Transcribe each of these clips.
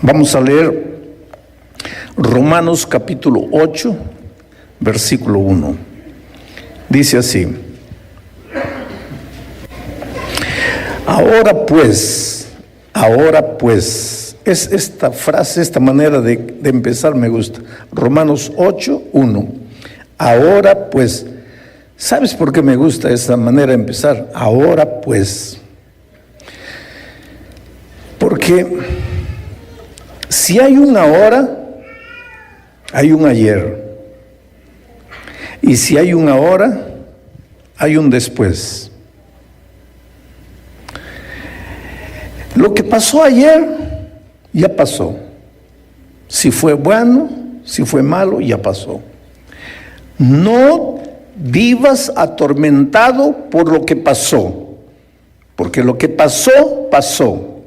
Vamos a leer Romanos capítulo 8, versículo 1. Dice así: ahora pues, es esta frase, esta manera de empezar me gusta. Romanos 8, 1. Ahora pues, ¿sabes por qué me gusta esta manera de empezar? Ahora pues, porque si hay una ahora, hay un ayer. Y si hay una ahora, hay un después. Lo que pasó ayer, ya pasó. Si fue bueno, si fue malo, ya pasó. No vivas atormentado por lo que pasó, porque lo que pasó, pasó.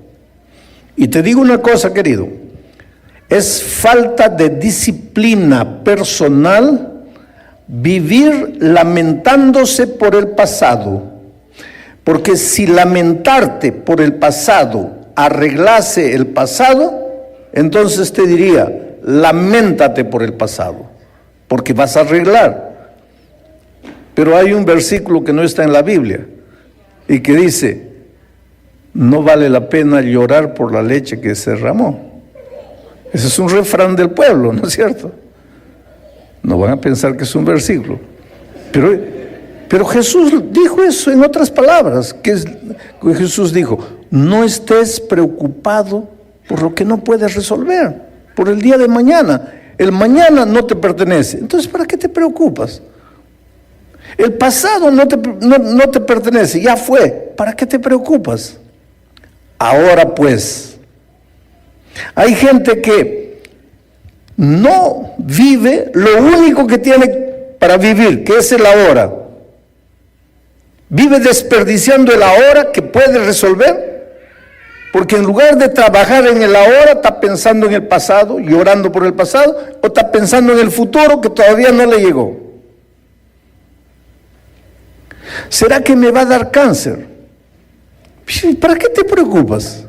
Y te digo una cosa, querido, es falta de disciplina personal vivir lamentándose por el pasado, porque si lamentarte por el pasado arreglase el pasado, entonces te diría, lamentate por el pasado, porque vas a arreglar. Pero hay un versículo que no está en la Biblia y que dice, no vale la pena llorar por la leche que se derramó. Ese es un refrán del pueblo, ¿no es cierto? No van a pensar que es un versículo. Pero Jesús dijo eso en otras palabras. Jesús dijo, no estés preocupado por lo que no puedes resolver, por el día de mañana. El mañana no te pertenece. Entonces, ¿para qué te preocupas? El pasado no te pertenece, ya fue. ¿Para qué te preocupas? Ahora pues. Hay gente que no vive lo único que tiene para vivir, que es el ahora. Vive desperdiciando el ahora que puede resolver, porque en lugar de trabajar en el ahora, está pensando en el pasado, llorando por el pasado, o está pensando en el futuro que todavía no le llegó. ¿Será que me va a dar cáncer? ¿Para qué te preocupas?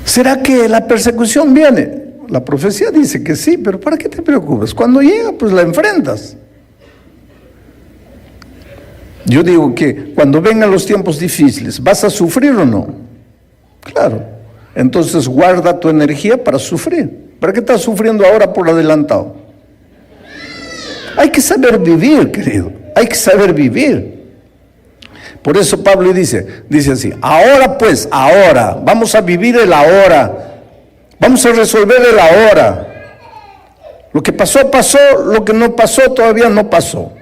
¿Será que la persecución viene? La profecía dice que sí, pero ¿para qué te preocupas? Cuando llega, pues la enfrentas. Yo digo que cuando vengan los tiempos difíciles, ¿vas a sufrir o no? Claro. Entonces guarda tu energía para sufrir. ¿Para qué estás sufriendo ahora por adelantado? Hay que saber vivir, querido. Hay que saber vivir. Por eso Pablo dice así, ahora pues, ahora, vamos a vivir el ahora, vamos a resolver el ahora. Lo que pasó, pasó, lo que no pasó, todavía no pasó.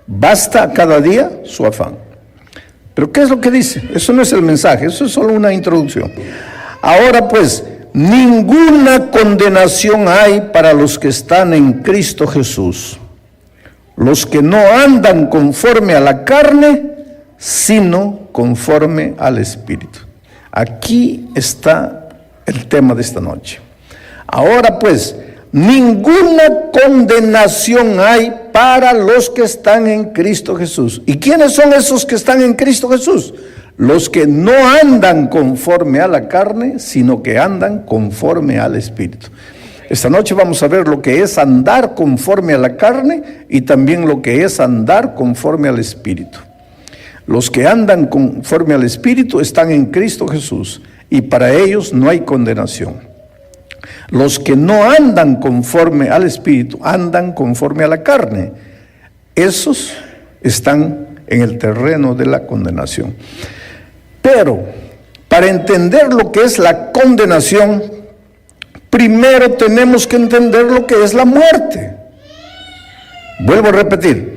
Basta cada día su afán. Pero ¿qué es lo que dice? Eso no es el mensaje, eso es solo una introducción. Ahora pues, ninguna condenación hay para los que están en Cristo Jesús. Los que no andan conforme a la carne, sino conforme al Espíritu. Aquí está el tema de esta noche. Ahora pues, ninguna condenación hay para los que están en Cristo Jesús. ¿Y quiénes son esos que están en Cristo Jesús? Los que no andan conforme a la carne, sino que andan conforme al Espíritu. Esta noche vamos a ver lo que es andar conforme a la carne y también lo que es andar conforme al Espíritu. Los que andan conforme al Espíritu están en Cristo Jesús y para ellos no hay condenación. Los que no andan conforme al Espíritu, andan conforme a la carne. Esos están en el terreno de la condenación. Pero para entender lo que es la condenación, primero tenemos que entender lo que es la muerte. Vuelvo a repetir.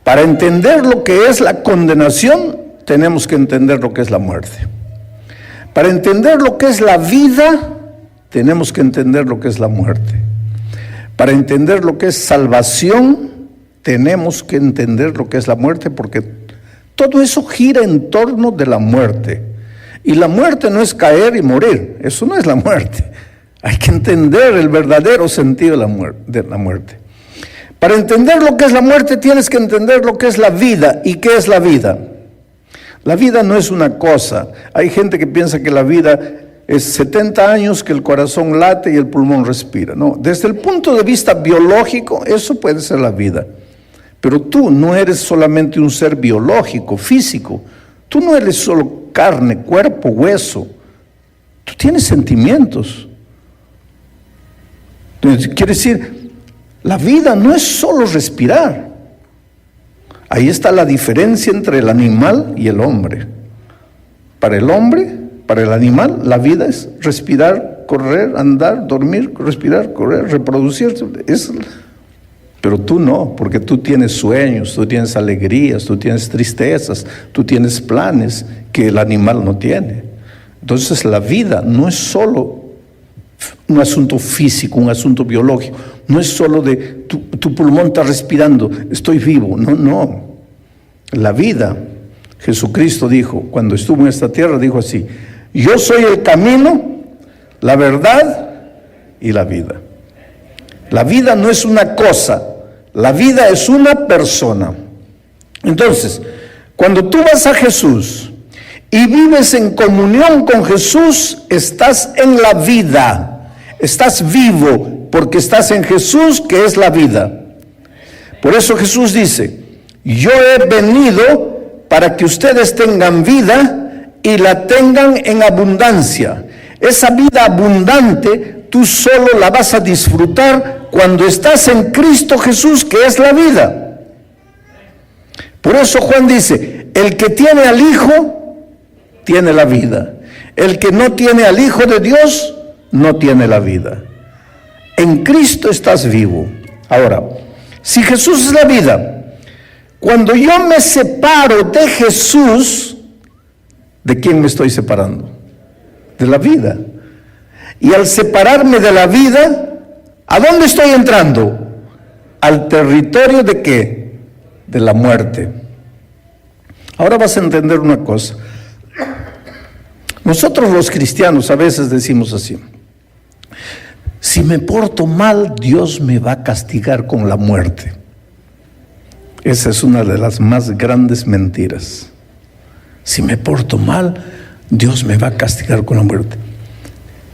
Para entender lo que es la condenación, tenemos que entender lo que es la muerte. Para entender lo que es la vida, tenemos que entender lo que es la muerte. Para entender lo que es salvación, tenemos que entender lo que es la muerte, porque todo eso gira en torno de la muerte. Y la muerte no es caer y morir, eso no es la muerte. Hay que entender el verdadero sentido de la muerte. Para entender lo que es la muerte, tienes que entender lo que es la vida. ¿Y qué es la vida? La vida no es una cosa. Hay gente que piensa que la vida es 70 años que el corazón late y el pulmón respira. No, desde el punto de vista biológico, eso puede ser la vida. Pero tú no eres solamente un ser biológico, físico. Tú no eres solo carne, cuerpo, hueso. Tú tienes sentimientos. Entonces, quiere decir, la vida no es solo respirar. Ahí está la diferencia entre el animal y el hombre. Para el hombre, para el animal, la vida es respirar, correr, andar, dormir, respirar, correr, reproducirse. Pero tú no, porque tú tienes sueños, tú tienes alegrías, tú tienes tristezas, tú tienes planes que el animal no tiene. Entonces la vida no es solo un asunto físico, un asunto biológico. No es solo de tu pulmón está respirando, estoy vivo. No. La vida, Jesucristo dijo, cuando estuvo en esta tierra, dijo así: yo soy el camino, la verdad y la vida. La vida no es una cosa, la vida es una persona. Entonces, cuando tú vas a Jesús y vives en comunión con Jesús, estás en la vida, estás vivo, porque estás en Jesús, que es la vida. Por eso Jesús dice: yo he venido para que ustedes tengan vida y la tengan en abundancia. Esa vida abundante tú solo la vas a disfrutar cuando estás en Cristo Jesús, que es la vida. Por eso Juan dice: el que tiene al Hijo tiene la vida. El que no tiene al Hijo de Dios no tiene la vida. En Cristo estás vivo. Ahora, si Jesús es la vida, cuando yo me separo de Jesús, ¿de quién me estoy separando? De la vida. Y al separarme de la vida, ¿a dónde estoy entrando? Al territorio de ¿qué? De la muerte. Ahora vas a entender una cosa. Nosotros los cristianos a veces decimos así: si me porto mal, Dios me va a castigar con la muerte. Esa es una de las más grandes mentiras. Si me porto mal, Dios me va a castigar con la muerte.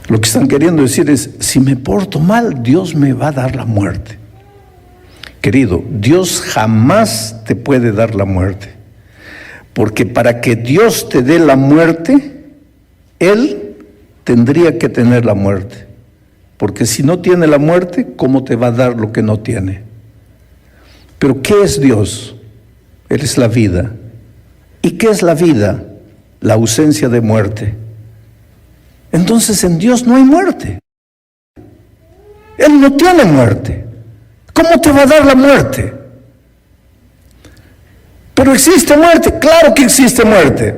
Lo que están queriendo decir es: si me porto mal, Dios me va a dar la muerte. Querido, Dios jamás te puede dar la muerte. Porque para que Dios te dé la muerte, Él tendría que tener la muerte. Porque si no tiene la muerte, ¿cómo te va a dar lo que no tiene? Pero ¿qué es Dios? Él es la vida. ¿Y qué es la vida? La ausencia de muerte. Entonces en Dios no hay muerte. Él no tiene muerte. ¿Cómo te va a dar la muerte? Pero existe muerte, claro que existe muerte.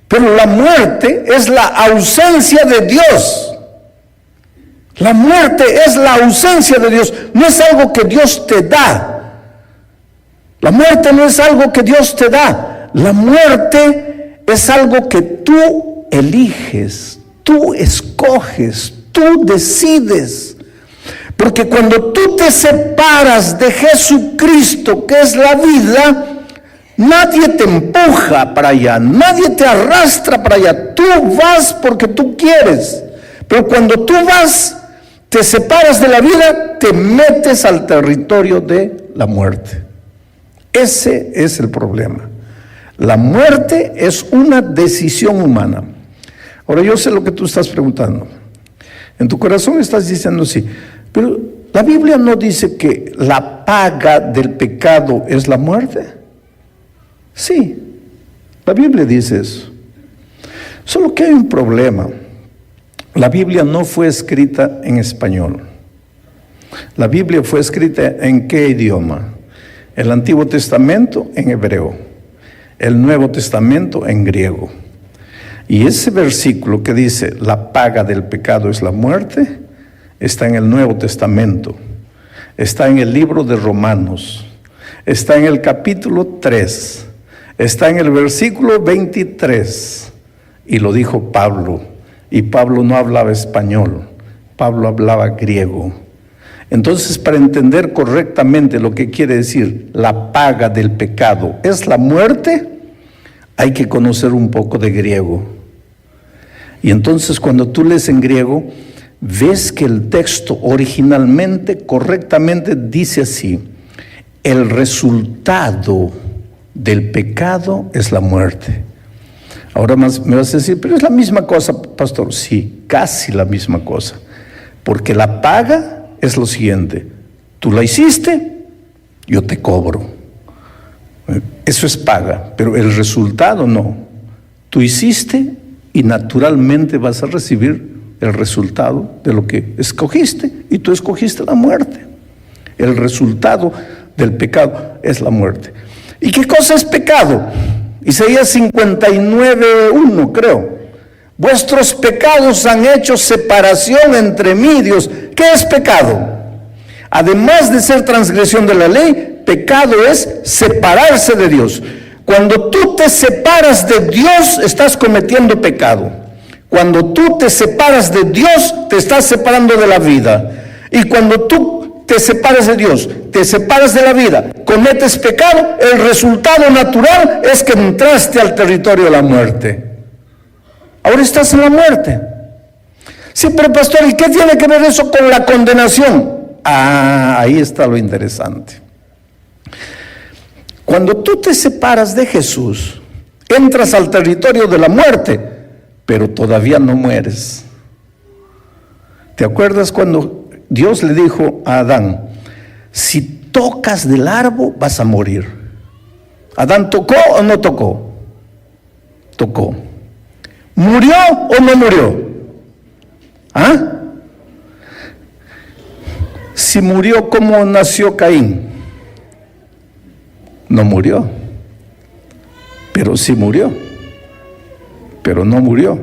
Pero la muerte es la ausencia de Dios. La muerte es la ausencia de Dios, no es algo que Dios te da. La muerte no es algo que Dios te da. La muerte es algo que tú eliges, tú escoges, tú decides. Porque cuando tú te separas de Jesucristo, que es la vida, nadie te empuja para allá, nadie te arrastra para allá. Tú vas porque tú quieres. Pero cuando tú vas, te separas de la vida, te metes al territorio de la muerte. Ese es el problema. La muerte es una decisión humana. Ahora yo sé lo que tú estás preguntando. En tu corazón estás diciendo sí, pero la Biblia no dice que la paga del pecado es la muerte. Sí, la Biblia dice eso. Solo que hay un problema. La Biblia no fue escrita en español. La Biblia fue escrita ¿en qué idioma? El Antiguo Testamento en hebreo, el Nuevo Testamento en griego. Y ese versículo que dice la paga del pecado es la muerte, está en el Nuevo Testamento, está en el libro de Romanos, está en el capítulo 3, está en el versículo 23, y lo dijo Pablo, y Pablo no hablaba español, Pablo hablaba griego. Entonces, para entender correctamente lo que quiere decir la paga del pecado es la muerte, hay que conocer un poco de griego. Y entonces cuando tú lees en griego, ves que el texto originalmente, correctamente dice así: el resultado del pecado es la muerte. Ahora más me vas a decir, pero es la misma cosa, pastor. Sí, casi la misma cosa. Porque la paga es lo siguiente: tú la hiciste, yo te cobro. Eso es paga, pero el resultado no. Tú hiciste y naturalmente vas a recibir el resultado de lo que escogiste, y tú escogiste la muerte. El resultado del pecado es la muerte. ¿Y qué cosa es pecado? Isaías 59:1, creo. Vuestros pecados han hecho separación entre mí y Dios. ¿Qué es pecado? Además de ser transgresión de la ley, pecado es separarse de Dios. Cuando tú te separas de Dios, estás cometiendo pecado. Cuando tú te separas de Dios, te estás separando de la vida. Y cuando tú te separas de Dios, te separas de la vida, cometes pecado, el resultado natural es que entraste al territorio de la muerte. Ahora estás en la muerte. Sí, pero pastor, ¿y qué tiene que ver eso con la condenación? Ahí está lo interesante. Cuando tú te separas de Jesús, entras al territorio de la muerte, pero todavía no mueres. ¿Te acuerdas cuando Dios le dijo a Adán: si tocas del árbol vas a morir? ¿Adán tocó o no tocó? Tocó. ¿Murió o no murió? ¿Ah? Si murió, ¿cómo nació Caín? No murió, pero sí murió, pero no murió,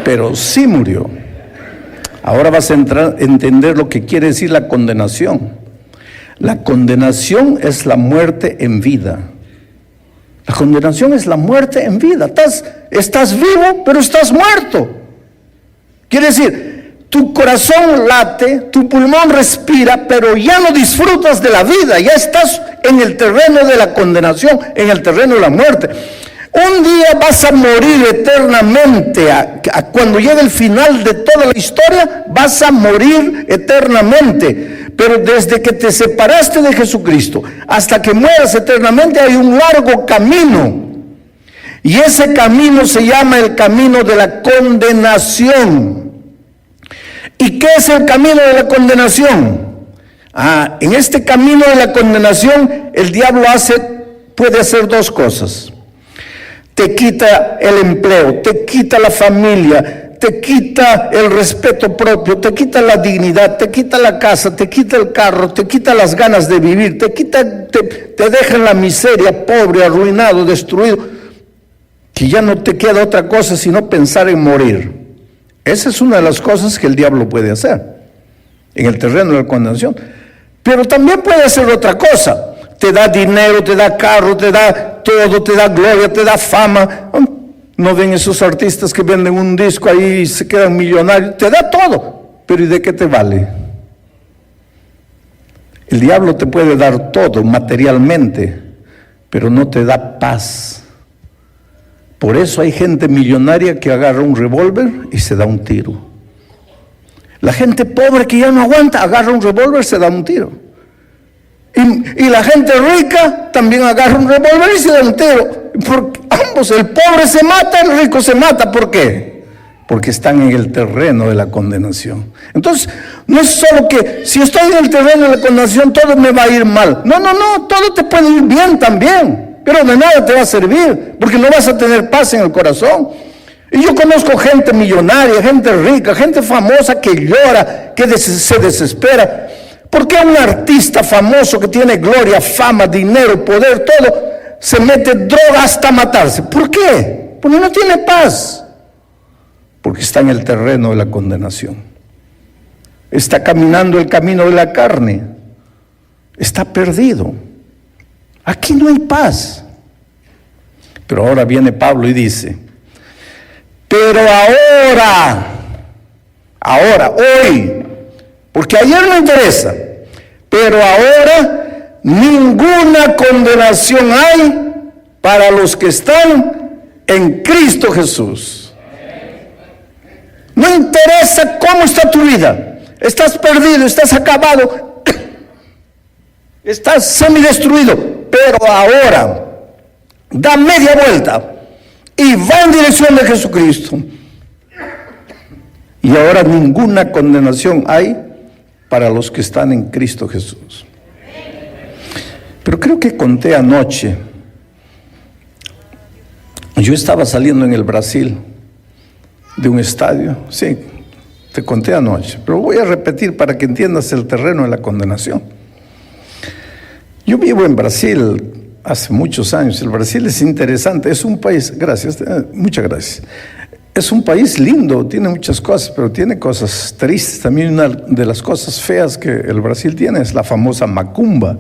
pero sí murió. Ahora vas a entender lo que quiere decir la condenación. La condenación es la muerte en vida. La condenación es la muerte en vida. Estás vivo, pero estás muerto. Quiere decir, tu corazón late, tu pulmón respira, pero ya no disfrutas de la vida, ya estás en el terreno de la condenación, en el terreno de la muerte. Un día vas a morir eternamente. Cuando llegue el final de toda la historia, vas a morir eternamente. Pero desde que te separaste de Jesucristo hasta que mueras eternamente, hay un largo camino. Y ese camino se llama el camino de la condenación. ¿Y qué es el camino de la condenación? En este camino de la condenación, el diablo puede hacer dos cosas. Te quita el empleo, te quita la familia, te quita el respeto propio, te quita la dignidad, te quita la casa, te quita el carro, te quita las ganas de vivir, te deja en la miseria, pobre, arruinado, destruido, que ya no te queda otra cosa sino pensar en morir. Esa es una de las cosas que el diablo puede hacer en el terreno de la condenación. Pero también puede hacer otra cosa. Te da dinero, te da carro, te da todo, te da gloria, te da fama. ¿No ven esos artistas que venden un disco ahí y se quedan millonarios? Te da todo, pero ¿y de qué te vale? El diablo te puede dar todo materialmente, pero no te da paz. Por eso hay gente millonaria que agarra un revólver y se da un tiro. La gente pobre que ya no aguanta, agarra un revólver y se da un tiro. Y la gente rica también agarra un revólver y se da un tiro. Porque ambos, el pobre se mata, el rico se mata. ¿Por qué? Porque están en el terreno de la condenación. Entonces, no es solo que si estoy en el terreno de la condenación todo me va a ir mal. No, todo te puede ir bien también. Pero de nada te va a servir, porque no vas a tener paz en el corazón. Y yo conozco gente millonaria, gente rica, gente famosa que llora, que se desespera. ¿Por qué un artista famoso que tiene gloria, fama, dinero, poder, todo, se mete droga hasta matarse? ¿Por qué? Porque no tiene paz. Porque está en el terreno de la condenación. Está caminando el camino de la carne. Está perdido. Aquí no hay paz. Pero ahora viene Pablo y dice: pero ahora, hoy, porque ayer no interesa, pero ahora ninguna condenación hay para los que están en Cristo Jesús. No interesa cómo está tu vida. Estás perdido, estás acabado, estás semidestruido, pero ahora da media vuelta y va en dirección de Jesucristo. Y ahora ninguna condenación hay para los que están en Cristo Jesús. Pero creo que conté anoche, yo estaba saliendo en el Brasil de un estadio, sí, te conté anoche, pero voy a repetir para que entiendas el terreno de la condenación. Yo vivo en Brasil hace muchos años. El Brasil es interesante, es un país, gracias, muchas gracias. Es un país lindo, tiene muchas cosas, pero tiene cosas tristes. También una de las cosas feas que el Brasil tiene es la famosa macumba,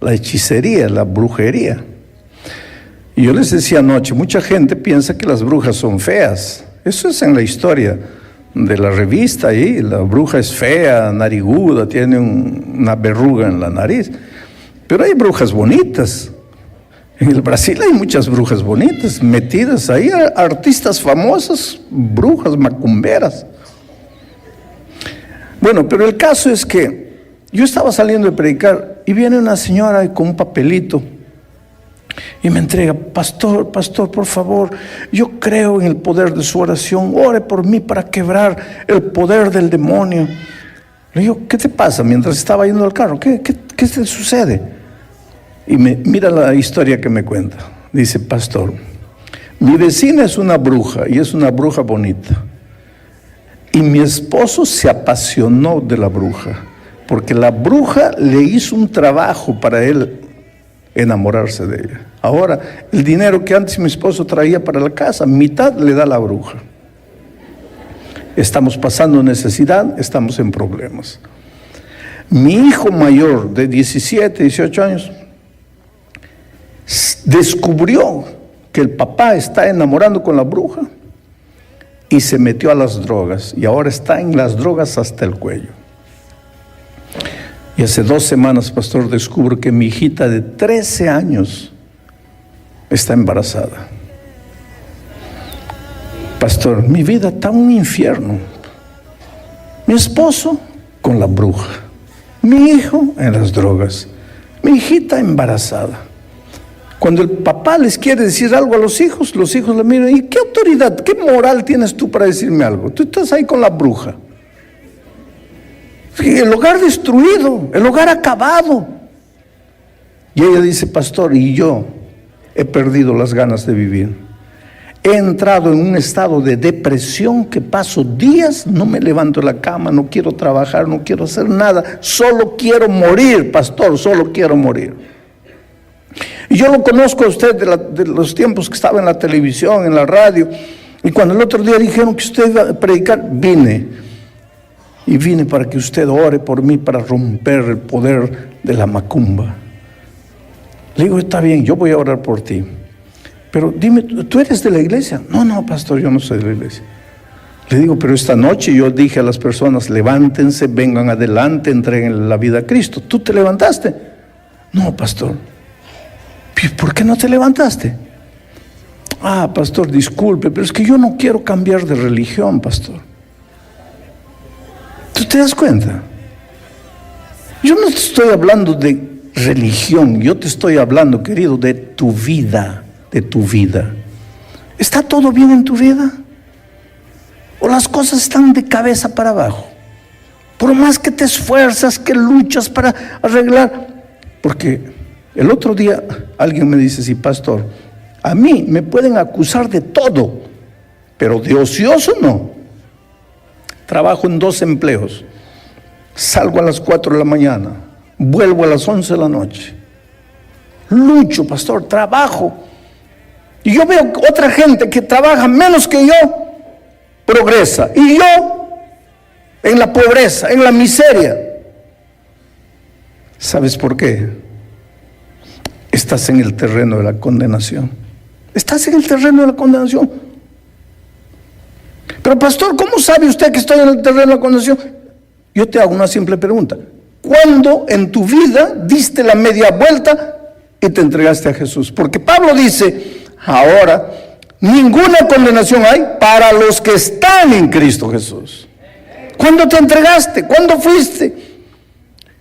la hechicería, la brujería. Y yo les decía anoche, mucha gente piensa que las brujas son feas. Eso es en la historia de la revista ahí. La bruja es fea, nariguda, tiene una verruga en la nariz. Pero hay brujas bonitas. En el Brasil hay muchas brujas bonitas, metidas ahí, artistas famosos, brujas macumberas. Bueno, pero el caso es que yo estaba saliendo de predicar y viene una señora con un papelito y me entrega: pastor, por favor, yo creo en el poder de su oración, ore por mí para quebrar el poder del demonio. Le digo: ¿qué te pasa? Mientras estaba yendo al carro, ¿qué te sucede? Y mira la historia que me cuenta. Dice: pastor, mi vecina es una bruja y es una bruja bonita. Y mi esposo se apasionó de la bruja, porque la bruja le hizo un trabajo para él enamorarse de ella. Ahora, el dinero que antes mi esposo traía para la casa, mitad le da la bruja. Estamos pasando necesidad, estamos en problemas. Mi hijo mayor de 17, 18 años descubrió que el papá está enamorando con la bruja y se metió a las drogas, y ahora está en las drogas hasta el cuello. Y hace 2 semanas, pastor, descubro que mi hijita de 13 años está embarazada. Pastor, mi vida está un infierno. Mi esposo con la bruja, mi hijo en las drogas, mi hijita embarazada. Cuando el papá les quiere decir algo a los hijos le miran: ¿y qué autoridad, qué moral tienes tú para decirme algo? Tú estás ahí con la bruja. El hogar destruido, el hogar acabado. Y ella dice: pastor, y yo he perdido las ganas de vivir. He entrado en un estado de depresión que paso días, no me levanto de la cama, no quiero trabajar, no quiero hacer nada, solo quiero morir, pastor, solo quiero morir. Y yo lo conozco a usted de los tiempos que estaba en la televisión, en la radio, y cuando el otro día dijeron que usted iba a predicar, vine para que usted ore por mí, para romper el poder de la macumba. Le digo: está bien, yo voy a orar por ti, pero dime, ¿tú eres de la iglesia? No, pastor, yo no soy de la iglesia. Le digo: pero esta noche yo dije a las personas: levántense, vengan adelante, entreguen la vida a Cristo. ¿Tú te levantaste? No, pastor. ¿Por qué no te levantaste? Ah, pastor, disculpe, pero es que yo no quiero cambiar de religión, pastor. ¿Tú te das cuenta? Yo no te estoy hablando de religión, yo te estoy hablando, querido, de tu vida, ¿Está todo bien en tu vida? ¿O las cosas están de cabeza para abajo? Por más que te esfuerzas, que luchas para arreglar. Porque el otro día alguien me dice: sí, pastor, a mí me pueden acusar de todo, pero de ocioso no. Trabajo en 2 empleos, salgo a las 4 de la mañana, vuelvo a las 11 de la noche. Lucho, pastor, trabajo. Y yo veo otra gente que trabaja menos que yo, progresa. Y yo en la pobreza, en la miseria. ¿Sabes por qué? Estás en el terreno de la condenación. Estás en el terreno de la condenación. Pero pastor, ¿cómo sabe usted que estoy en el terreno de la condenación? Yo te hago una simple pregunta. ¿Cuándo en tu vida diste la media vuelta y te entregaste a Jesús. Porque Pablo dice, ahora ninguna condenación hay para los que están en Cristo Jesús. ¿Cuándo te entregaste? ¿Cuándo fuiste?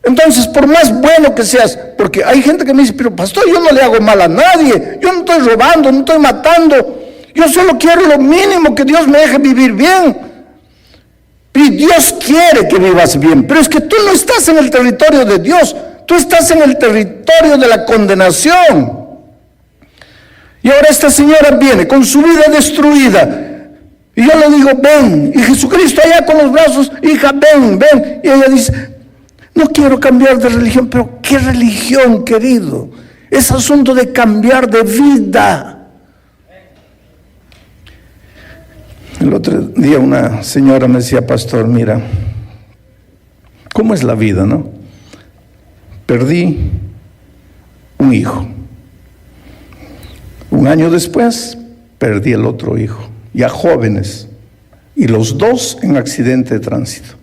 Entonces, por más bueno que seas, porque hay gente que me dice, pero pastor, yo no le hago mal a nadie, yo no estoy robando, no estoy matando, yo solo quiero lo mínimo, que Dios me deje vivir bien. Y Dios quiere que vivas bien, pero es que tú no estás en el territorio de Dios, tú estás en el territorio de la condenación. Y ahora esta señora viene con su vida destruida, y yo le digo, ven, y Jesucristo allá con los brazos, hija, ven, ven, y ella dice, no quiero cambiar de religión. Pero ¿qué religión, querido? Es asunto de cambiar de vida. El otro día una señora me decía, pastor, mira, ¿cómo es la vida, no? Perdí un hijo. Un año después, perdí el otro hijo, ya jóvenes, y los dos en accidente de tránsito.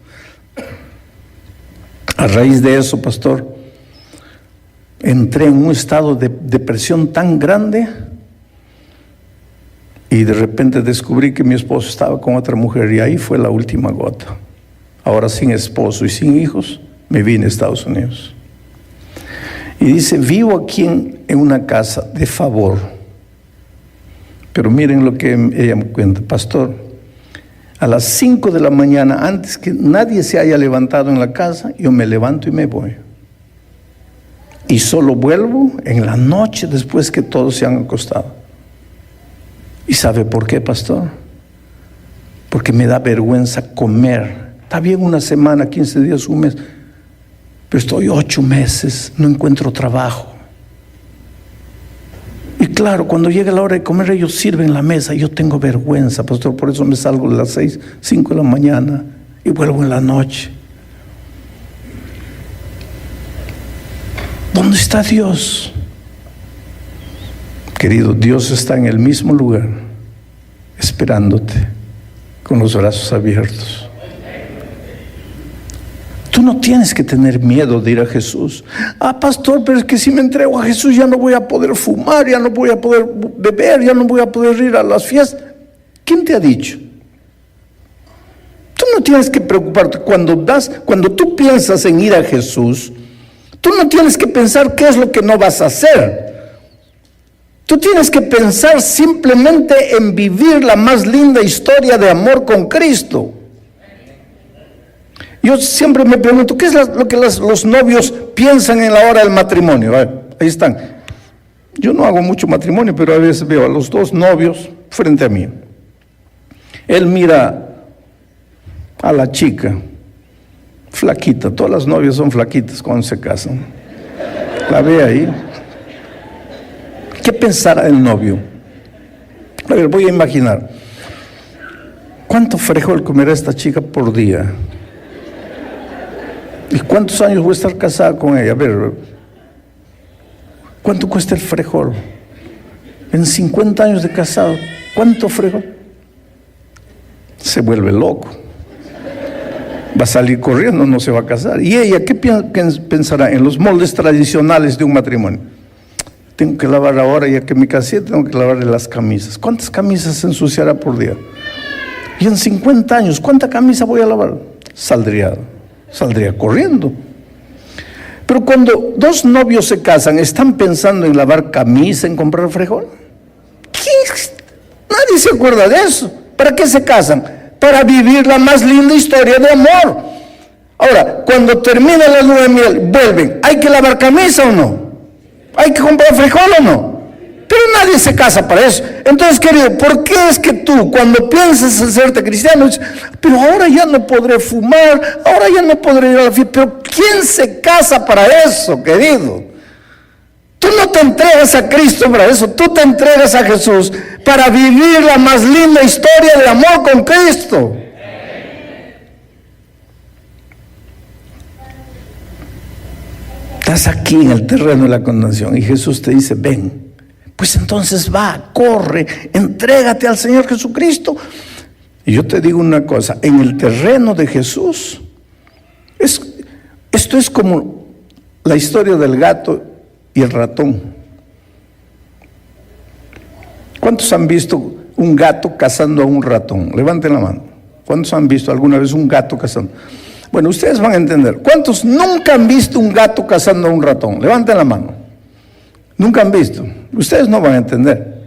A raíz de eso, pastor, entré en un estado de depresión tan grande y de repente descubrí que mi esposo estaba con otra mujer y ahí fue la última gota. Ahora sin esposo y sin hijos, me vine a Estados Unidos. Y dice, vivo aquí en una casa de favor. Pero miren lo que ella me cuenta, pastor. A las 5 de la mañana, antes que nadie se haya levantado en la casa, yo me levanto y me voy. Y solo vuelvo en la noche después que todos se han acostado. ¿Y sabe por qué, pastor? Porque me da vergüenza comer. Está bien una semana, 15 días, un mes, pero estoy 8 meses, no encuentro trabajo. Y claro, cuando llega la hora de comer, ellos sirven la mesa. Yo tengo vergüenza, pastor, por eso me salgo de las 6, 5 de la mañana y vuelvo en la noche. ¿Dónde está Dios? Querido, Dios está en el mismo lugar, esperándote, con los brazos abiertos. Tú no tienes que tener miedo de ir a Jesús. Ah, pastor, pero es que si me entrego a Jesús ya no voy a poder fumar, ya no voy a poder beber, ya no voy a poder ir a las fiestas. ¿Quién te ha dicho? Tú no tienes que preocuparte. Cuando tú piensas en ir a Jesús, tú no tienes que pensar qué es lo que no vas a hacer. Tú tienes que pensar simplemente en vivir la más linda historia de amor con Cristo. Yo siempre me pregunto, ¿qué es lo que los novios piensan en la hora del matrimonio? Ahí están. Yo no hago mucho matrimonio, pero a veces veo a los dos novios frente a mí. Él mira a la chica, flaquita, todas las novias son flaquitas cuando se casan. La ve ahí. ¿Qué pensará el novio? A ver, voy a imaginar. ¿Cuánto frijol comerá esta chica por día? ¿Y cuántos años voy a estar casada con ella? A ver, ¿cuánto cuesta el frijol? En 50 años de casado, ¿cuánto frijol? Se vuelve loco. Va a salir corriendo, no se va a casar. ¿Y ella qué pensará en los moldes tradicionales de un matrimonio? Tengo que lavar ahora, ya que me casé, tengo que lavarle las camisas. ¿Cuántas camisas se ensuciará por día? Y en 50 años, ¿cuánta camisa voy a lavar? Saldría corriendo. Pero cuando dos novios se casan, ¿están pensando en lavar camisa, en comprar frijol? Nadie se acuerda de eso. ¿Para qué se casan? Para vivir la más linda historia de amor. Ahora, cuando termina la luna de miel, vuelven. ¿Hay que lavar camisa o no? ¿Hay que comprar frijol o no? Pero nadie se casa para eso. Entonces, querido, ¿por qué es que tú, cuando piensas hacerte cristiano, dices, pero ahora ya no podré fumar, ahora ya no podré ir a la fiesta? Pero ¿quién se casa para eso, querido? Tú no te entregas a Cristo para eso, tú te entregas a Jesús para vivir la más linda historia de amor con Cristo. Estás aquí en el terreno de la condenación y Jesús te dice, ven. Pues entonces va, corre, entrégate al Señor Jesucristo. Y yo te digo una cosa, en el terreno de Jesús, esto es como la historia del gato y el ratón. ¿Cuántos han visto un gato cazando a un ratón? Levanten la mano. ¿Cuántos han visto alguna vez un gato cazando? Bueno, ustedes van a entender. ¿Cuántos nunca han visto un gato cazando a un ratón? Levanten la mano. Nunca han visto. Ustedes no van a entender.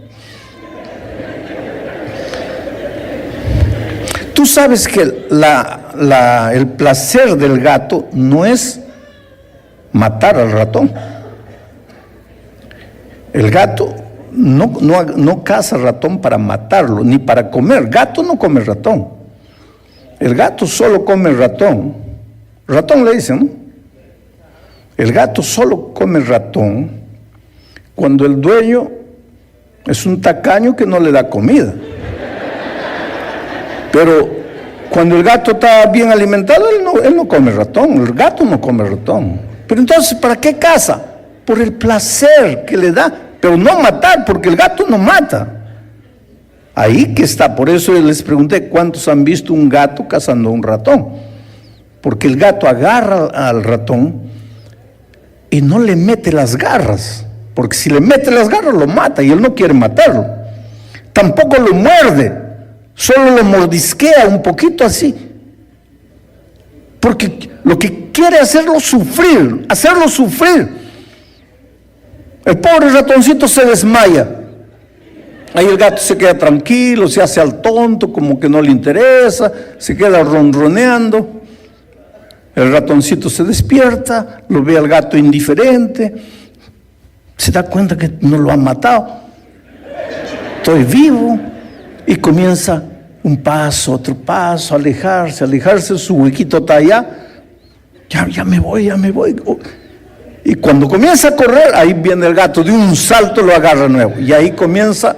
Tú sabes que el placer del gato no es matar al ratón. El gato no caza ratón para matarlo, ni para comer. Gato no come ratón. El gato solo come ratón. Ratón le dicen, ¿no? El gato solo come ratón cuando el dueño es un tacaño que no le da comida. Pero cuando el gato está bien alimentado, él no come ratón. El gato no come ratón. Pero entonces, ¿para qué caza? Por el placer que le da, pero no matar, porque el gato no mata. Ahí que está. Por eso les pregunté cuántos han visto un gato cazando a un ratón. Porque el gato agarra al ratón y no le mete las garras. Porque si le mete las garras lo mata y él no quiere matarlo. Tampoco lo muerde, solo lo mordisquea un poquito así. Porque lo que quiere es hacerlo sufrir. El pobre ratoncito se desmaya. Ahí el gato se queda tranquilo, se hace al tonto, como que no le interesa, se queda ronroneando. El ratoncito se despierta, lo ve al gato indiferente, se da cuenta que no lo han matado. Estoy vivo. Y comienza un paso, otro paso, alejarse, su huequito está allá. Ya me voy. Y cuando comienza a correr, ahí viene el gato, de un salto lo agarra nuevo. Y ahí comienza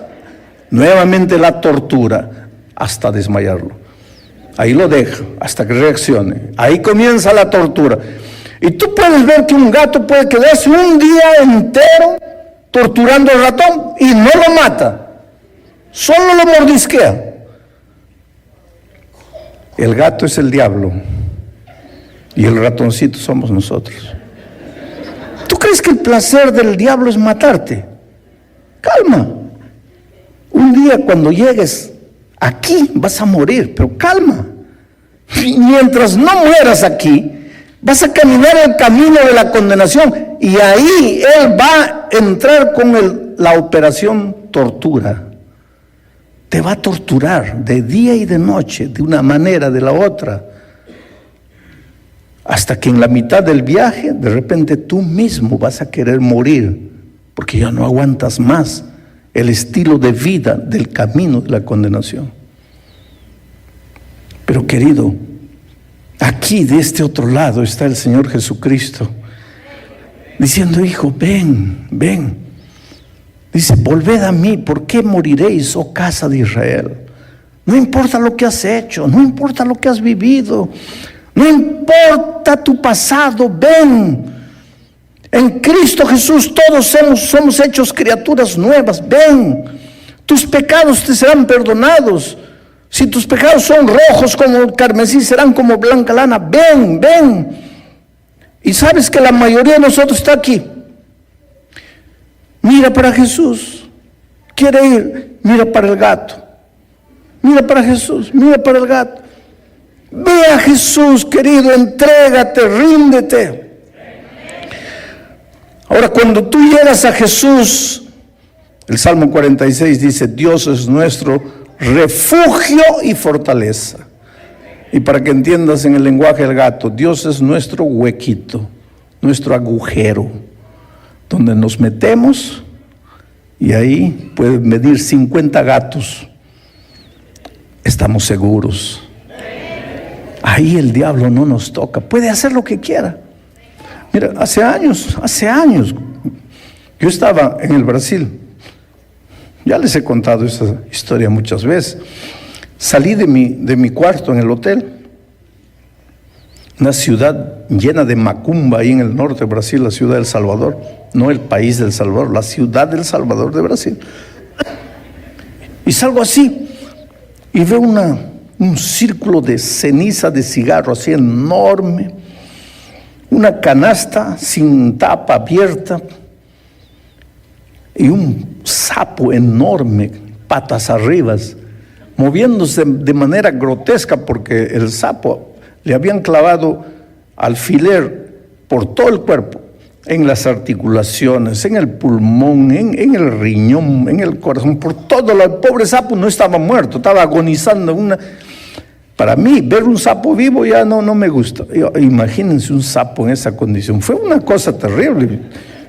nuevamente la tortura hasta desmayarlo. Ahí lo deja hasta que reaccione. Ahí comienza la tortura. Y tú puedes ver que un gato puede quedarse un día entero torturando al ratón y no lo mata. Solo lo mordisquea. El gato es el diablo y el ratoncito somos nosotros. ¿Tú crees que el placer del diablo es matarte? Calma. Un día cuando llegues aquí vas a morir, pero calma. Y mientras no mueras aquí, vas a caminar el camino de la condenación y ahí él va a entrar con la operación tortura. Te va a torturar de día y de noche, de una manera, de la otra, hasta que en la mitad del viaje, de repente tú mismo vas a querer morir, porque ya no aguantas más el estilo de vida del camino de la condenación. Pero querido, aquí de este otro lado está el Señor Jesucristo, diciendo: hijo, ven. Dice: volved a mí, ¿por qué moriréis, oh casa de Israel? No importa lo que has hecho, no importa lo que has vivido, no importa tu pasado, ven. En Cristo Jesús todos somos hechos criaturas nuevas, ven. Tus pecados te serán perdonados. Si tus pecados son rojos como el carmesí, serán como blanca lana. Ven. Y sabes que la mayoría de nosotros está aquí. Mira para Jesús, quiere ir, mira para el gato. Mira para Jesús, mira para el gato. Ve a Jesús, querido, entrégate, ríndete. Ahora, cuando tú llegas a Jesús, el Salmo 46 dice: Dios es nuestro refugio y fortaleza. Y para que entiendas en el lenguaje del gato, Dios es nuestro huequito, nuestro agujero, donde nos metemos y ahí pueden medir 50 gatos. Estamos seguros. Ahí el diablo no nos toca, puede hacer lo que quiera. Mira, hace años, yo estaba en el Brasil. Ya les he contado esa historia muchas veces. Salí de mi cuarto en el hotel, una ciudad llena de macumba ahí en el norte de Brasil, la ciudad del Salvador, no el país del Salvador, la ciudad del Salvador de Brasil. Y salgo así y veo un círculo de ceniza de cigarro así enorme, una canasta sin tapa abierta y un sapo enorme patas arriba, moviéndose de manera grotesca porque el sapo le habían clavado alfiler por todo el cuerpo, en las articulaciones, en el pulmón, en el riñón, en el corazón, por todo. El pobre sapo no estaba muerto, estaba agonizando. Para mí, ver un sapo vivo ya no me gusta. Imagínense un sapo en esa condición. Fue una cosa terrible.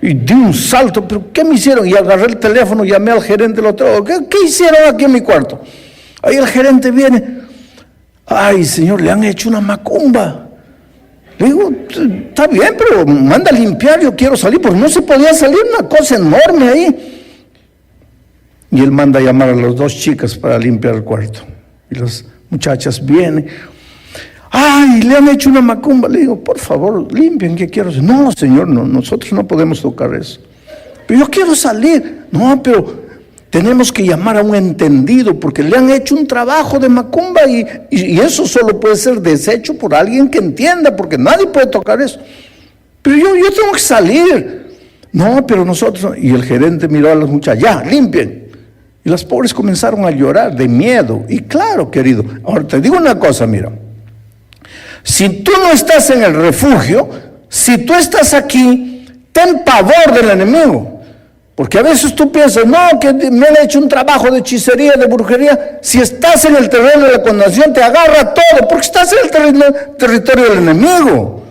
Y di un salto, pero ¿qué me hicieron? Y agarré el teléfono, llamé al gerente del hotel. ¿Qué hicieron aquí en mi cuarto? Ahí el gerente viene. Ay, señor, le han hecho una macumba. Le digo, está bien, pero manda a limpiar, yo quiero salir, porque no se podía salir, una cosa enorme ahí. Y él manda a llamar a las 2 chicas para limpiar el cuarto. Y las muchachas vienen. Ay, le han hecho una macumba. Le digo, por favor, limpien, ¿qué quiero hacer? No, señor, no, nosotros no podemos tocar eso. Pero yo quiero salir. No, pero tenemos que llamar a un entendido porque le han hecho un trabajo de macumba y eso solo puede ser deshecho por alguien que entienda, porque nadie puede tocar eso. Pero yo tengo que salir. No, pero nosotros... Y el gerente miró a las muchachas, ya, limpien. Y las pobres comenzaron a llorar de miedo. Y claro, querido, ahora te digo una cosa, mira. Si tú no estás en el refugio, si tú estás aquí, ten pavor del enemigo. Porque a veces tú piensas, no, que me han hecho un trabajo de hechicería, de brujería. Si estás en el terreno de la condenación, te agarra todo, porque estás en el territorio del enemigo.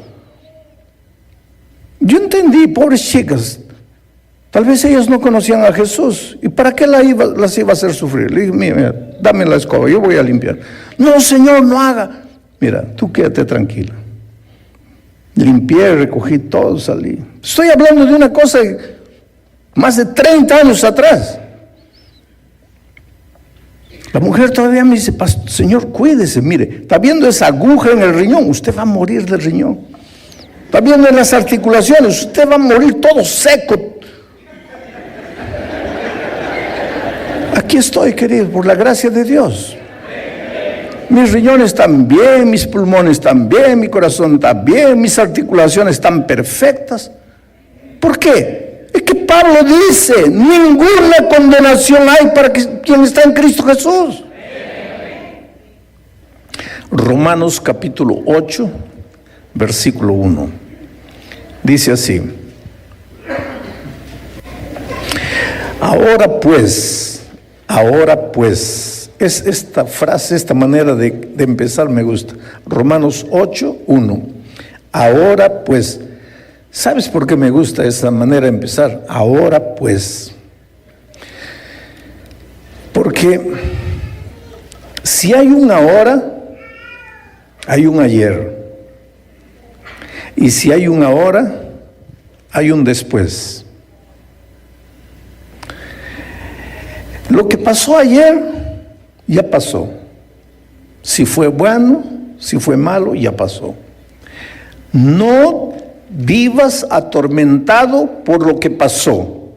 Yo entendí, pobres chicas, tal vez ellas no conocían a Jesús. ¿Y para qué las iba a hacer sufrir? Le dije, mira, dame la escoba, yo voy a limpiar. No, Señor, no haga. Mira, tú quédate tranquila. Limpié, recogí todo, salí. Estoy hablando de una cosa más de 30 años atrás. La mujer todavía me dice, Señor, cuídese, mire, está viendo esa aguja en el riñón, usted va a morir del riñón. Está viendo en las articulaciones, usted va a morir todo seco. Aquí estoy, querido, por la gracia de Dios. Mis riñones están bien, mis pulmones están bien, mi corazón está bien, mis articulaciones están perfectas. ¿Por qué? Es que Pablo dice, ninguna condenación hay para quien está en Cristo Jesús. Romanos capítulo 8, versículo 1. Dice así. Ahora pues, es esta frase, esta manera de empezar me gusta. Romanos 8, 1. Ahora pues, ¿sabes por qué me gusta esa manera de empezar? Ahora pues. Porque si hay un ahora, hay un ayer. Y si hay un ahora, hay un después. Lo que pasó ayer, ya pasó. Si fue bueno, si fue malo, ya pasó. No vivas atormentado por lo que pasó,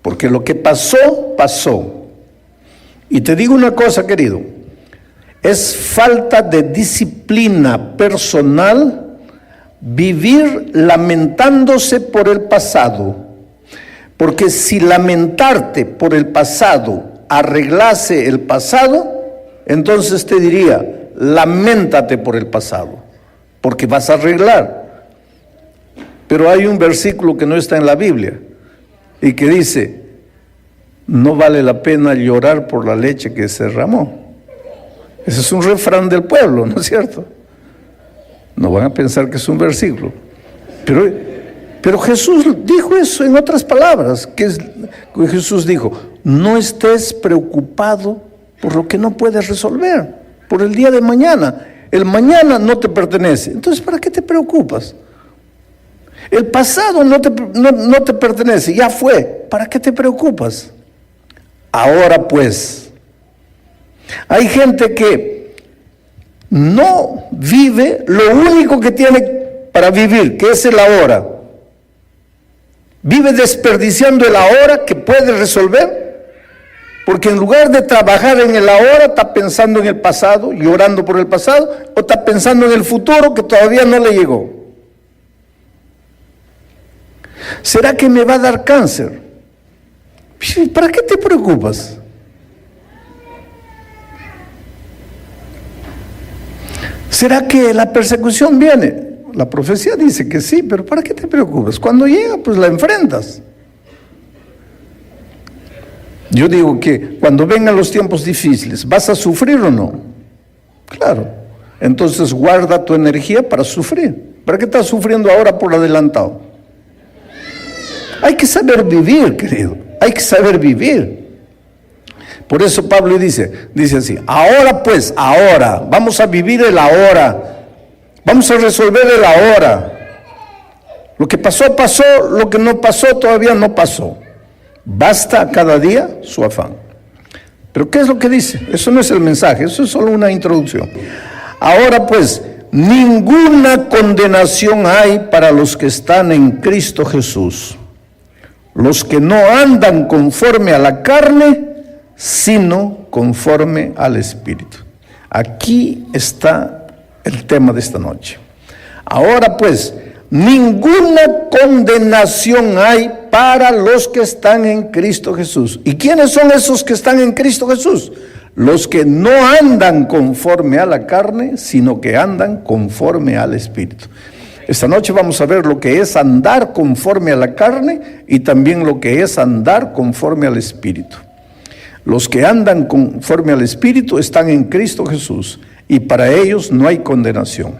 porque lo que pasó, pasó. Y te digo una cosa, querido, es falta de disciplina personal vivir lamentándose por el pasado. Porque si lamentarte por el pasado arreglase el pasado, entonces te diría, lamentate por el pasado, porque vas a arreglar. Pero hay un versículo que no está en la Biblia y que dice, no vale la pena llorar por la leche que se derramó. Ese es un refrán del pueblo, ¿no es cierto? No van a pensar que es un versículo. Pero Jesús dijo eso en otras palabras. Jesús dijo, no estés preocupado por lo que no puedes resolver, por el día de mañana. El mañana no te pertenece. Entonces, ¿para qué te preocupas? El pasado no te pertenece, ya fue. ¿Para qué te preocupas? Ahora pues, hay gente que no vive lo único que tiene para vivir, que es el ahora. Vive desperdiciando el ahora que puede resolver, porque en lugar de trabajar en el ahora, está pensando en el pasado, llorando por el pasado, o está pensando en el futuro que todavía no le llegó. ¿Será que me va a dar cáncer? ¿Para qué te preocupas? ¿Será que la persecución viene? La profecía dice que sí, pero ¿para qué te preocupas? Cuando llega, pues la enfrentas. Yo digo que cuando vengan los tiempos difíciles, ¿vas a sufrir o no? Claro. Entonces guarda tu energía para sufrir. ¿Para qué estás sufriendo ahora por adelantado? Hay que saber vivir, querido. Hay que saber vivir. Por eso Pablo dice así, ahora pues, ahora, vamos a vivir el ahora. Vamos a resolver el ahora. Lo que pasó, pasó. Lo que no pasó, todavía no pasó. Basta cada día su afán. Pero ¿qué es lo que dice? Eso no es el mensaje, eso es solo una introducción. Ahora pues, ninguna condenación hay para los que están en Cristo Jesús. Los que no andan conforme a la carne, sino conforme al Espíritu. Aquí está el tema de esta noche. Ahora pues, ninguna condenación hay para los que están en Cristo Jesús. ¿Y quiénes son esos que están en Cristo Jesús? Los que no andan conforme a la carne, sino que andan conforme al Espíritu. Esta noche vamos a ver lo que es andar conforme a la carne y también lo que es andar conforme al Espíritu. Los que andan conforme al Espíritu están en Cristo Jesús y para ellos no hay condenación.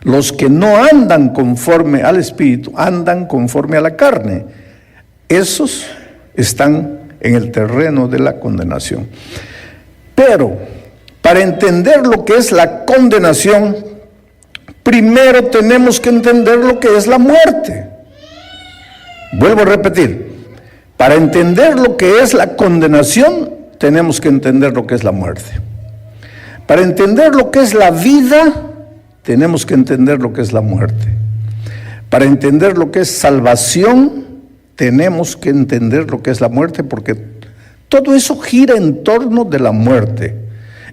Los que no andan conforme al Espíritu, andan conforme a la carne. Esos están en el terreno de la condenación. Pero, para entender lo que es la condenación, primero tenemos que entender lo que es la muerte. Vuelvo a repetir. Para entender lo que es la condenación, tenemos que entender lo que es la muerte. Para entender lo que es la vida, tenemos que entender lo que es la muerte. Para entender lo que es salvación, tenemos que entender lo que es la muerte, porque todo eso gira en torno de la muerte.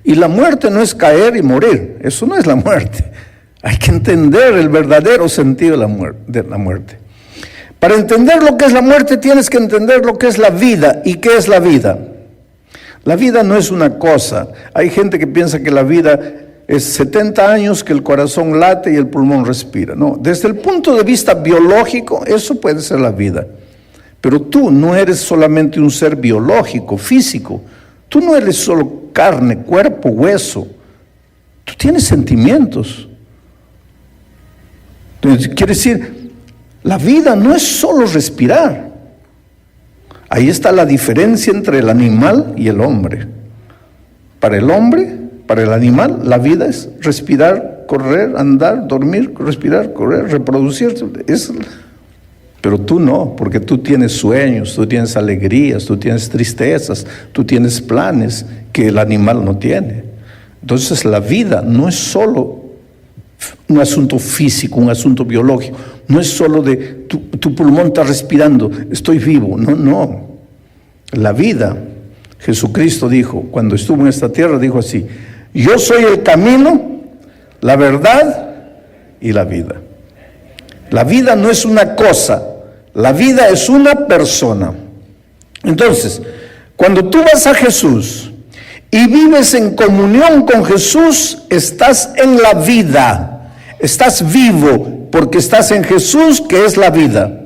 Y la muerte no es caer y morir, eso no es la muerte. Hay que entender el verdadero sentido de la muerte. Para entender lo que es la muerte, tienes que entender lo que es la vida. ¿Y qué es la vida? La vida no es una cosa. Hay gente que piensa que la vida es 70 años, que el corazón late y el pulmón respira. No, desde el punto de vista biológico, eso puede ser la vida. Pero tú no eres solamente un ser biológico, físico. Tú no eres solo carne, cuerpo, hueso. Tú tienes sentimientos. Entonces, quiere decir, la vida no es solo respirar. Ahí está la diferencia entre el animal y el hombre. Para el hombre, para el animal, la vida es respirar, correr, andar, dormir, respirar, correr, reproducirse. Pero tú no, porque tú tienes sueños, tú tienes alegrías, tú tienes tristezas, tú tienes planes que el animal no tiene. Entonces la vida no es solo un asunto físico, un asunto biológico. No es solo de tu pulmón está respirando, estoy vivo. No. La vida, Jesucristo dijo, cuando estuvo en esta tierra, dijo así: yo soy el camino, la verdad y la vida. La vida no es una cosa, la vida es una persona. Entonces, cuando tú vas a Jesús y vives en comunión con Jesús, estás en la vida. Estás vivo porque estás en Jesús, que es la vida.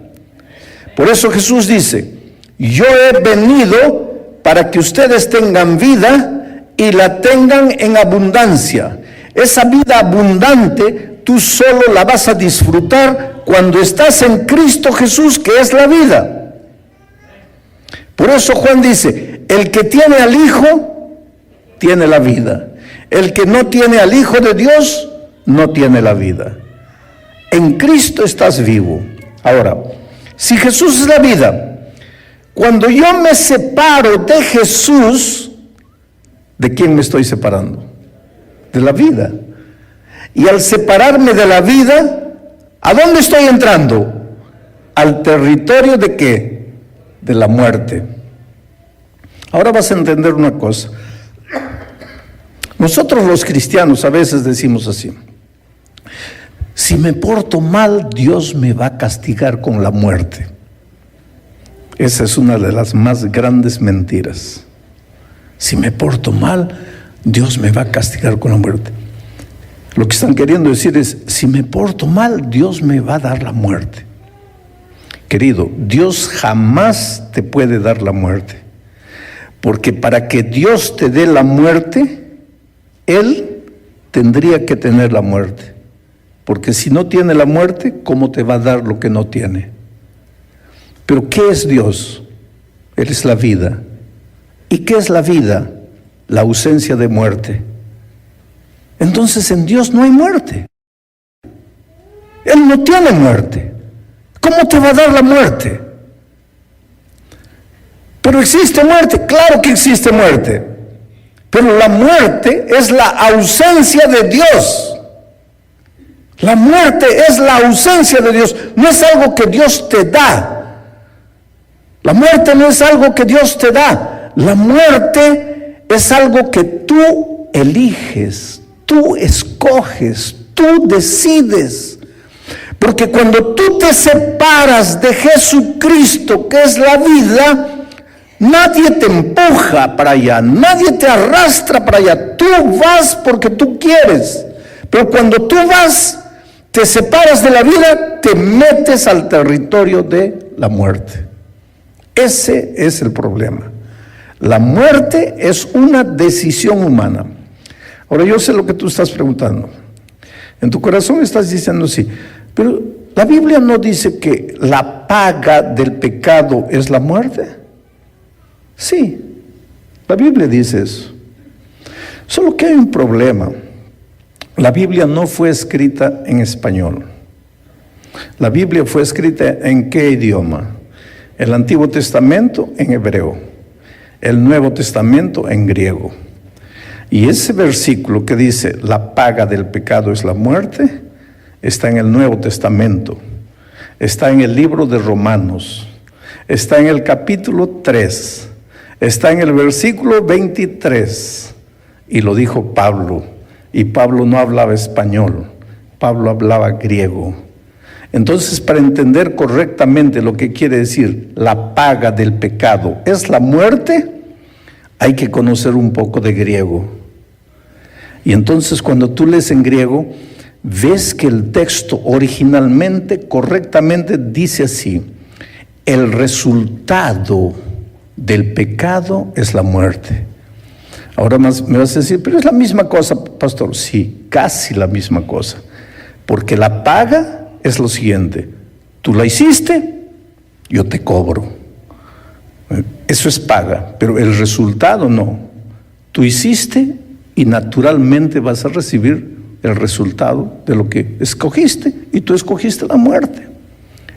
Por eso Jesús dice: yo he venido para que ustedes tengan vida y la tengan en abundancia. Esa vida abundante tú solo la vas a disfrutar cuando estás en Cristo Jesús, que es la vida. Por eso Juan dice: el que tiene al Hijo tiene la vida. El que no tiene al Hijo de Dios no tiene la vida. En Cristo estás vivo. Ahora, si Jesús es la vida, cuando yo me separo de Jesús, ¿de quién me estoy separando? De la vida. Y al separarme de la vida, ¿a dónde estoy entrando? Al territorio de ¿qué? De la muerte. Ahora vas a entender una cosa. Nosotros los cristianos a veces decimos así: si me porto mal, Dios me va a castigar con la muerte. Esa es una de las más grandes mentiras. Si me porto mal, Dios me va a castigar con la muerte. Lo que están queriendo decir es, si me porto mal, Dios me va a dar la muerte. Querido, Dios jamás te puede dar la muerte. Porque para que Dios te dé la muerte, Él tendría que tener la muerte. Porque si no tiene la muerte, ¿cómo te va a dar lo que no tiene? Pero ¿qué es Dios? Él es la vida. ¿Y qué es la vida? La ausencia de muerte. Entonces en Dios no hay muerte. Él no tiene muerte. ¿Cómo te va a dar la muerte? Pero existe muerte, claro que existe muerte. Pero la muerte es la ausencia de Dios. La muerte es la ausencia de Dios, no es algo que Dios te da. La muerte no es algo que Dios te da. La muerte es algo que tú eliges, tú escoges, tú decides. Porque cuando tú te separas de Jesucristo, que es la vida, nadie te empuja para allá, nadie te arrastra para allá. Tú vas porque tú quieres. Pero cuando tú vas, te separas de la vida, te metes al territorio de la muerte. Ese es el problema. La muerte es una decisión humana. Ahora yo sé lo que tú estás preguntando. En tu corazón estás diciendo sí, pero la Biblia no dice que la paga del pecado es la muerte. Sí, la Biblia dice eso. Solo que hay un problema. La Biblia no fue escrita en español. La Biblia fue escrita ¿en qué idioma? El Antiguo Testamento en hebreo, el Nuevo Testamento en griego. Y ese versículo que dice la paga del pecado es la muerte, está en el Nuevo Testamento, está en el libro de Romanos, está en el capítulo 3, está en el versículo 23, y lo dijo Pablo. Y Pablo no hablaba español, Pablo hablaba griego. Entonces, para entender correctamente lo que quiere decir la paga del pecado es la muerte, hay que conocer un poco de griego. Y entonces cuando tú lees en griego, ves que el texto originalmente, correctamente dice así: el resultado del pecado es la muerte. Ahora más me vas a decir, pero es la misma cosa, pastor. Sí, casi la misma cosa. Porque la paga es lo siguiente: tú la hiciste, yo te cobro. Eso es paga, pero el resultado no. Tú hiciste y naturalmente vas a recibir el resultado de lo que escogiste, y tú escogiste la muerte.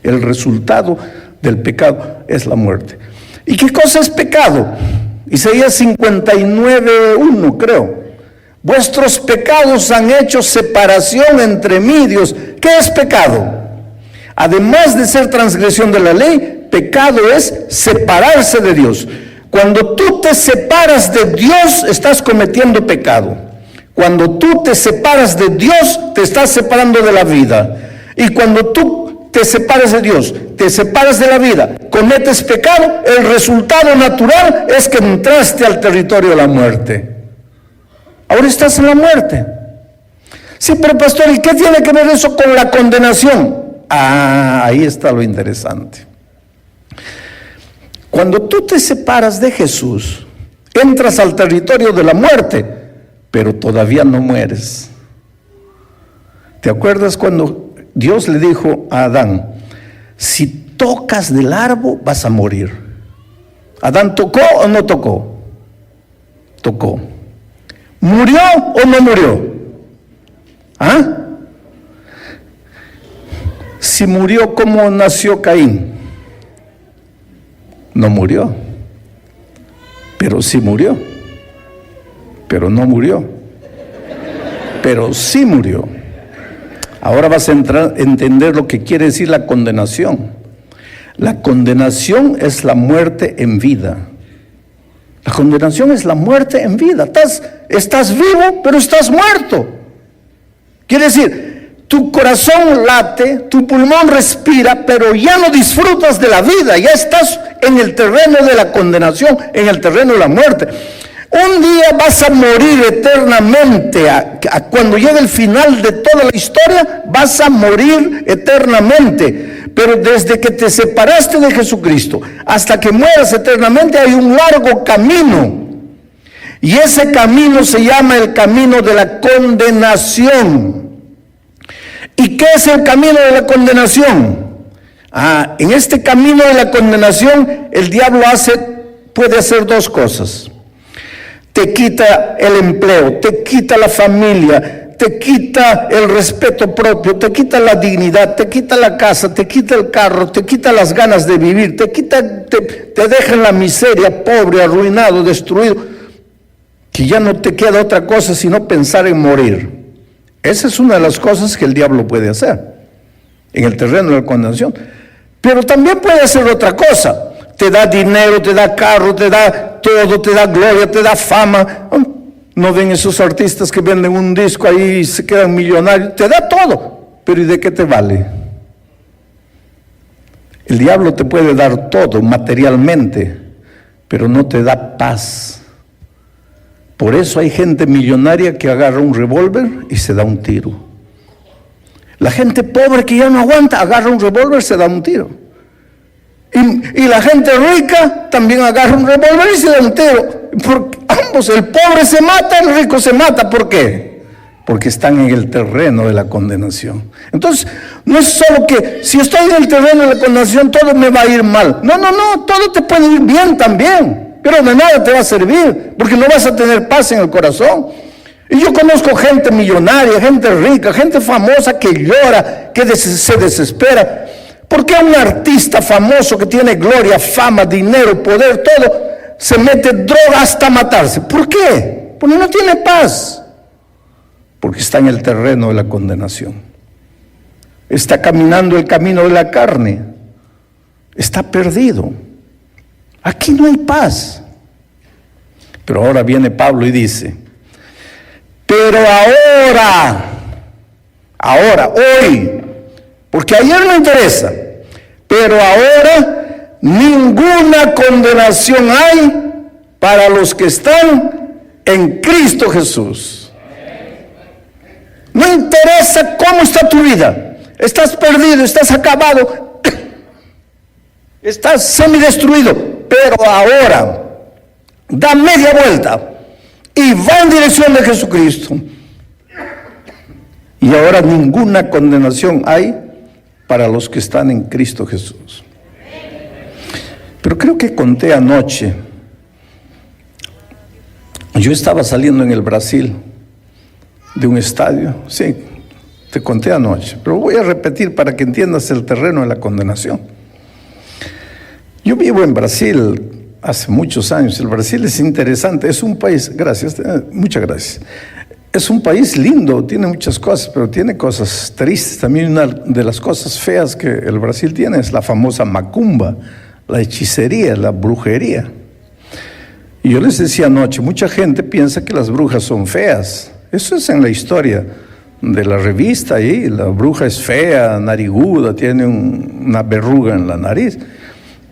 El resultado del pecado es la muerte. ¿Y qué cosa es pecado? Isaías 59:1, creo. Vuestros pecados han hecho separación entre mí y Dios. ¿Qué es pecado? Además de ser transgresión de la ley, pecado es separarse de Dios. Cuando tú te separas de Dios, estás cometiendo pecado. Cuando tú te separas de Dios, te estás separando de la vida. Y cuando tú te separas de Dios, te separas de la vida, cometes pecado, el resultado natural es que entraste al territorio de la muerte. Ahora estás en la muerte. Sí, pero pastor, ¿y qué tiene que ver eso con la condenación? Ahí está lo interesante. Cuando tú te separas de Jesús, entras al territorio de la muerte, pero todavía no mueres. ¿Te acuerdas cuando Dios le dijo a Adán: si tocas del árbol vas a morir? ¿Adán tocó o no tocó? Tocó. ¿Murió o no murió? ¿Ah? Si murió, ¿cómo nació Caín? No murió, pero sí murió, pero no murió, pero sí murió. Ahora vas a entender lo que quiere decir la condenación. La condenación es la muerte en vida. La condenación es la muerte en vida. Estás vivo, pero estás muerto. Quiere decir, tu corazón late, tu pulmón respira, pero ya no disfrutas de la vida, ya estás en el terreno de la condenación, en el terreno de la muerte. Un día vas a morir eternamente. Cuando llegue el final de toda la historia, vas a morir eternamente. Pero desde que te separaste de Jesucristo hasta que mueras eternamente hay un largo camino. Y ese camino se llama el camino de la condenación. ¿Y qué es el camino de la condenación? En este camino de la condenación el diablo puede hacer dos cosas. Te quita el empleo, te quita la familia, te quita el respeto propio, te quita la dignidad, te quita la casa, te quita el carro, te quita las ganas de vivir, te deja en la miseria, pobre, arruinado, destruido, que ya no te queda otra cosa sino pensar en morir. Esa es una de las cosas que el diablo puede hacer en el terreno de la condenación. Pero también puede hacer otra cosa. Te da dinero, te da carro, te da todo, te da gloria, te da fama. ¿No ven esos artistas que venden un disco ahí y se quedan millonarios? Te da todo, pero ¿y de qué te vale? El diablo te puede dar todo materialmente, pero no te da paz. Por eso hay gente millonaria que agarra un revólver y se da un tiro. La gente pobre que ya no aguanta, agarra un revólver y se da un tiro. Y la gente rica también agarra un revólver y se da un tiro. Porque ambos, el pobre se mata, el rico se mata. ¿Por qué? Porque están en el terreno de la condenación. Entonces, no es solo que si estoy en el terreno de la condenación todo me va a ir mal. No, todo te puede ir bien también, pero de nada te va a servir, porque no vas a tener paz en el corazón. Y yo conozco gente millonaria, gente rica, gente famosa que llora, que se desespera. ¿Por qué un artista famoso que tiene gloria, fama, dinero, poder, todo, se mete droga hasta matarse? ¿Por qué? Porque no tiene paz. Porque está en el terreno de la condenación. Está caminando el camino de la carne. Está perdido. Aquí no hay paz. Pero ahora viene Pablo y dice, pero ahora, hoy, porque ayer no interesa, pero ahora ninguna condenación hay para los que están en Cristo Jesús. No interesa cómo está tu vida, estás perdido, estás acabado, estás semidestruido, pero ahora da media vuelta y va en dirección de Jesucristo. Y ahora ninguna condenación hay para los que están en Cristo Jesús. Pero creo que conté anoche, yo estaba saliendo en el Brasil de un estadio, sí, te conté anoche, pero voy a repetir para que entiendas el terreno de la condenación. Yo vivo en Brasil hace muchos años. El Brasil es interesante, es un país, muchas gracias. Es un país lindo, tiene muchas cosas, pero tiene cosas tristes. También una de las cosas feas que el Brasil tiene es la famosa macumba, la hechicería, la brujería. Y yo les decía anoche, mucha gente piensa que las brujas son feas. Eso es en la historia de la revista ahí, la bruja es fea, nariguda, tiene una verruga en la nariz.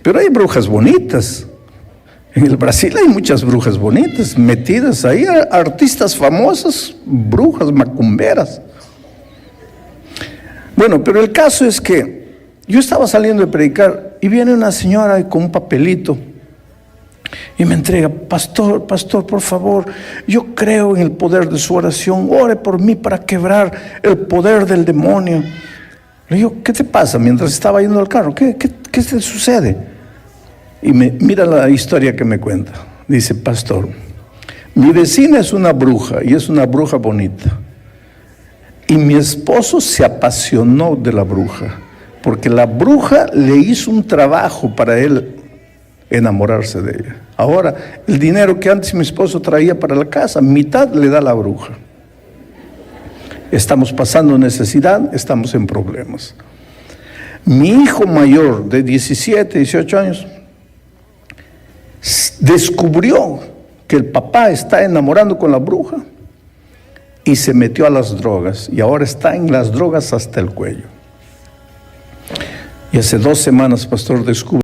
Pero hay brujas bonitas. En el Brasil hay muchas brujas bonitas, metidas ahí, artistas famosas, brujas macumberas. Bueno, pero el caso es que yo estaba saliendo de predicar y viene una señora con un papelito y me entrega, pastor, por favor, yo creo en el poder de su oración, ore por mí para quebrar el poder del demonio. Le digo, ¿qué te pasa? Mientras estaba yendo al carro, ¿qué te sucede? Y mira la historia que me cuenta. Dice, pastor, mi vecina es una bruja y es una bruja bonita. Y mi esposo se apasionó de la bruja, porque la bruja le hizo un trabajo para él enamorarse de ella. Ahora, el dinero que antes mi esposo traía para la casa, mitad le da la bruja. Estamos pasando necesidad, estamos en problemas. Mi hijo mayor de 17, 18 años descubrió que el papá está enamorando con la bruja y se metió a las drogas y ahora está en las drogas hasta el cuello. Y hace 2 semanas, pastor, descubrió